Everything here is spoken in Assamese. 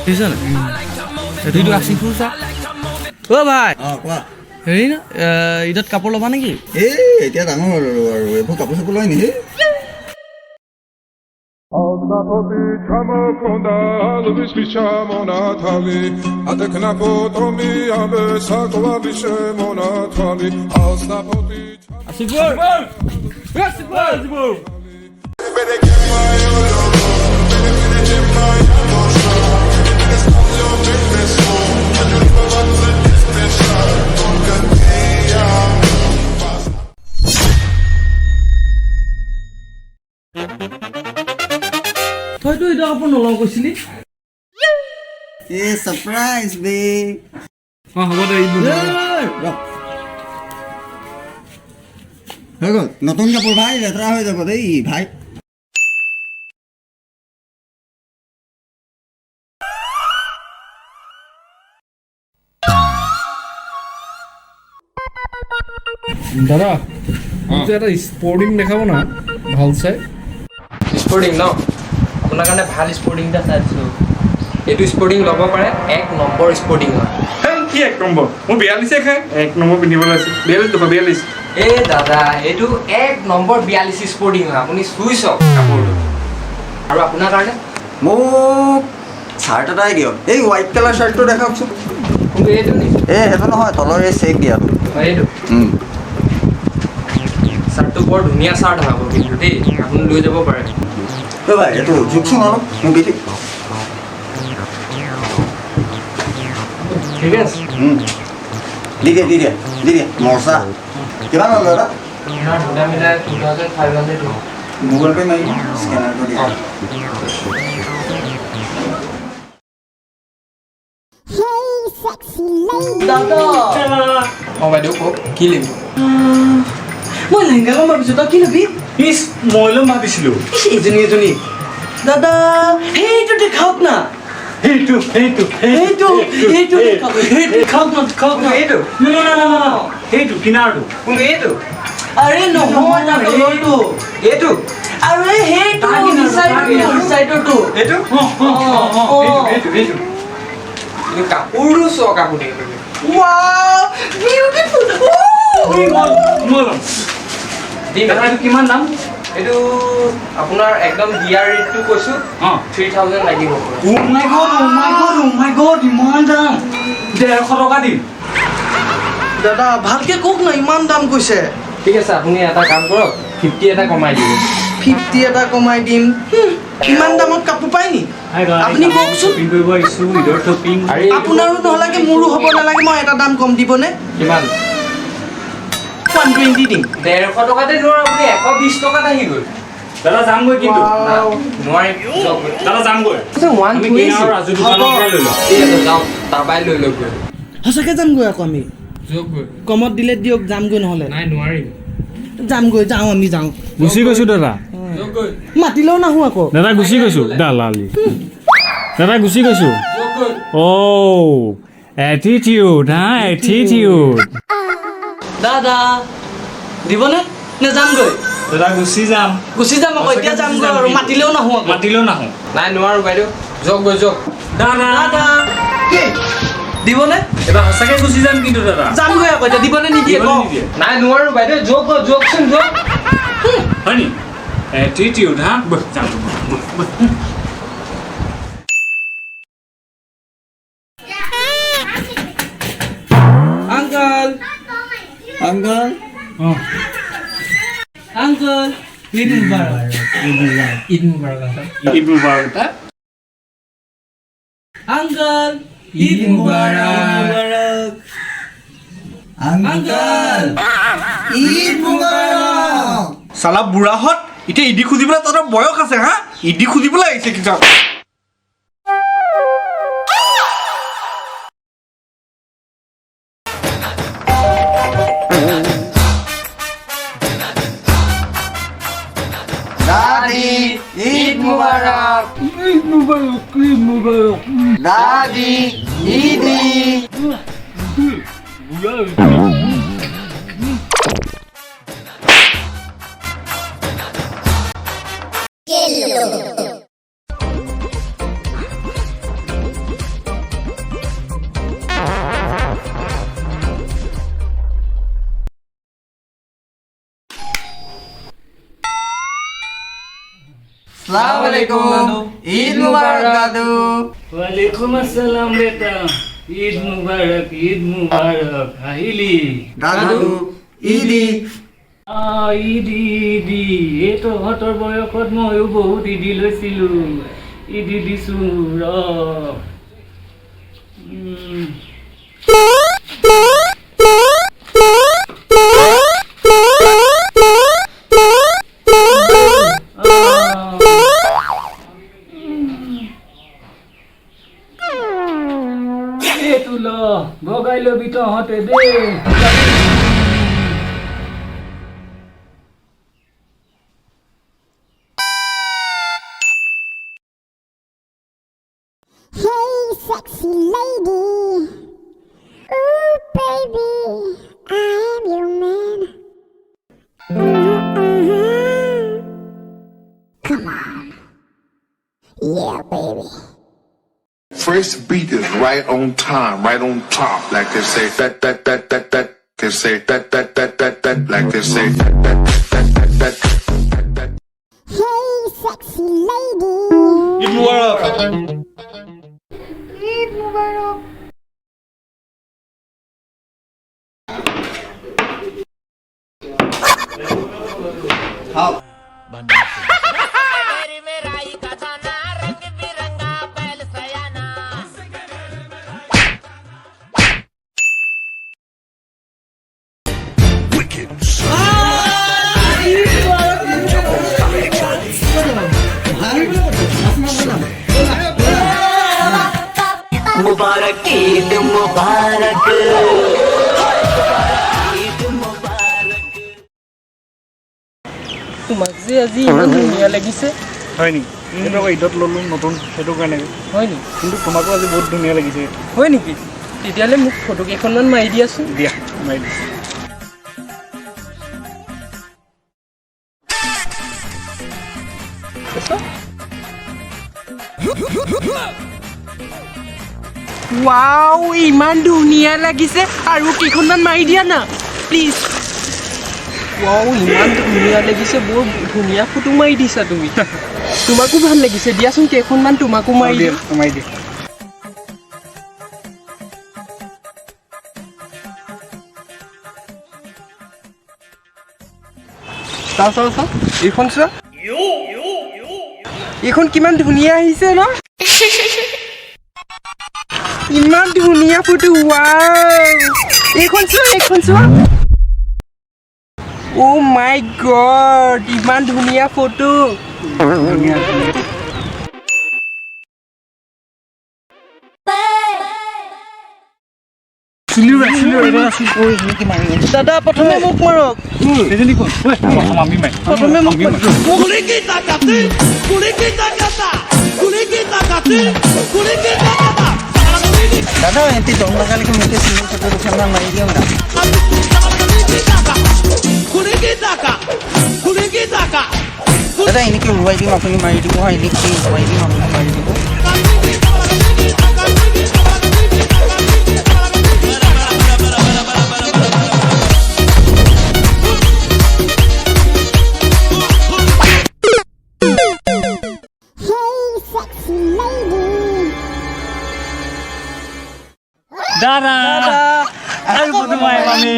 বুজিছানে এইটো আছিফুৰ চা অ ভাই কোৱা হেৰি না ঈদত কাপোৰ ল'বা নেকি এতিয়া ডাঙৰ আৰু এইবোৰ কাপোৰ চাপোৰ লয় নেকি Aldapopi chamo kondal vishamona thali adekna potomi abesa kova vishemona thali Aldapopi আছিফুৰ আছিফুৰ তইতো এটা কাপোৰ নলওঁ কৈছিলি সাৰপ্ৰাইজ বে হ'ব দে হৈ গ'ল নতুন কাপোৰ ভাই লেতেৰা হৈ যাব দেই ভাই দাদা মোক এটা স্পৰ্টিং দেখাব না ভাল চাই স্পৰ্টিং ন আপোনাৰ কাৰণে ভাল স্পৰ্টিং এটা চাই দিছোঁ এইটো স্পৰ্টিং ল'ব পাৰে 1 নম্বৰ স্পৰ্টিং হয় কি 1 নম্বৰ মোৰ 42 খাই 1 নম্বৰ পিন্ধিবলৈ আছে 42 এই দাদা এইটো 1 নম্বৰ 42 স্পৰ্টিং হয় আপুনি চুই চাওক কাপোৰটো আৰু আপোনাৰ কাৰণে মোক চাৰ্ট এটাই দিয়ক এই হোৱাইট কালাৰ চাৰ্টটো দেখাওকচোন কিন্তু এইটো নি সেইটো নহয় তলৰ এই চেক দিয়াটো এইটো চাৰ্টটো বৰ ধুনীয়া চাৰ্ট হয় কিন্তু দেই আপুনি লৈ যাব পাৰে ভাই এইটো জোকচোন অলপ মোক দেখি ঠিক আছে দি দিয়ে মজা কিমান হ'ল দাদা আপোনাৰ দুটা মিলাই 2500 দিব গুগল পে মাৰি স্কেনাৰ কৰি দাদা বাইদেউ কওক কি লাগিব মই লেহেংগা ল'ম ভাবিছোঁ তই কি ল'বি ইছ মই ল'ম ভাবিছিলোঁ এজনী দাদা সেইটো দেখাওক না সেইটো খাওক না এইটো সেইটো কিনাৰটো কোনটো এইটো আৰে নহয় না তলৰটো এইটো আৰে সেইটো চাইডৰটো এইটো এইটো কাপোৰো চক আপুনি ৱাও বিউটিফুল মই ল'ম এইটো কিমান দাম এইটো আপোনাৰ একদম দিয়াৰ ৰেটটো কৈছোঁ 3000 লাগিব মাই গড ইমান দাম 150 টকা দিম দাদা ভালকে কওক না ইমান দাম কৈছে ঠিক আছে আপুনি এটা কাম কৰক 50 এটা কমাই দিব 50 এটা কমাই দিম ইমান দামত কাপোৰ পায় নি আপুনি কওকচোন আপোনাৰো নহলাগে মোৰো হ'ব নালাগে মই এটা দাম কম দিবনে কিমান 120 দিম 150 টকাতে নোৱাৰো আপুনি 120 টকাত আহি গ'ল দাদা যামগৈ কিন্তু নোৱাৰি দাদা যামগৈ আমি কিনা আৰু ৰাজু দোকানৰ পৰা লৈ ল'ম ঠিক আছে যাওক তাৰপৰাই লৈ লওক সঁচাকৈ যামগৈ আকৌ আমি কমত দিলে দিয়ক যামগৈ নহ'লে নাই নোৱাৰিম যামগৈ আমি যাওঁ গুচি গৈছো দাদা মাতিলেও নাহোঁ আকৌ দাদা গুচি গৈছো দালালি দাদা গুচি গৈছো অ এটিটিউড এটিটিউড দাদা দিবনে নে যামগৈ দাদা গুচি যাম আকৌ এতিয়া যামগৈ আৰু মাতিলেও নাহোঁ আকৌ নাই নোৱাৰো বাইদেউ যাওক দাদা দিবনে এবাৰ সঁচাকৈ গুচি যাম কিন্তু দাদা যামগৈ আকৌ এতিয়া দিবনে নিদিয়ে কওক নাই নোৱাৰো বাইদেউ যাওকচোন হয় নি এটিটিউড যাম আঙ্কল ঈদ মুবাৰক ঈদ মুবাৰক আঙ্কল ঈদ মুবাৰক ঈদ মুবাৰক চালা বুঢ়াহঁত এতিয়া ইডি খুজিবলৈ তহঁতৰ বয়স আছে হা ইডি খুজিবলৈ আহিছে কিতাপ দাদি ঈদ মুবারক দাদি ঈদি Assalamualaikum. Eid Mubarak Dadu. Waalaikumsalam beta. Eid Mubarak, Eid Mubarak. Ahili. Dadu. Idi. ইদি ইদি এইটো হতৰ বয়সত ময়ো বহুত ইদি লৈছিলো ইদি দিছো ৰ এইটো ল ভগাই লবি তহঁতে দেই Hey, sexy lady. Ooh, baby, I'm your man. Come on. Yeah, baby. Fresh beat is right on time, right on top. Like they say that. They say that. Like they say that. Hey, sexy lady. Eid মুবাৰক Eid Mubarak. मुबारक ईद मुबारक তোমাক যে আজি ইমান ধুনীয়া লাগিছে হয় নেকি কিন্তু আকৌ ঈদত ল'লোঁ নতুন সেইটো কাৰণে হয় নি কিন্তু তোমাকো আজি বহুত ধুনীয়া লাগিছে হয় নেকি তেতিয়াহ'লে মোক ফটো কেইখনমান মাৰি দিয়াচোন দিয়া মাৰি দিছোঁ ৱাও ইমান ধুনীয়া লাগিছে আৰু কেইখনমান মাৰি দিয়া না প্লিজ ৱাও ইমান ধুনীয়া লাগিছে বৰ ধুনীয়া ফটো মাৰি দিছা তুমি তোমাকো ভাল লাগিছে দিয়াচোন কেইখনমান তোমাকো মাৰি দিয়া মাৰি দিয়া চাওঁ এইখন চোৱা এইখন কিমান ধুনীয়া আহিছে ন ইমান ধুনীয়া ফটো ৱাও এইখন চোৱা অ' মাই গড ইমান ধুনীয়া ফটো ধুনীয়া দাদা প্ৰথমে মোক মাৰক আমি মাৰি প্ৰথমে মোক দাদা এটি দম লগালেকে মোকে চিনি ফটো দুখনমান মাৰি দিয়ক না দাদা এনেকৈ উৰুৱাই দিম আপুনি মাৰি দিব হয় এনেকৈ উৰুৱাই দিম আপুনি মাৰি দিব Hey, sexy lady. দাদা আৰু ফটো মাৰিম আমি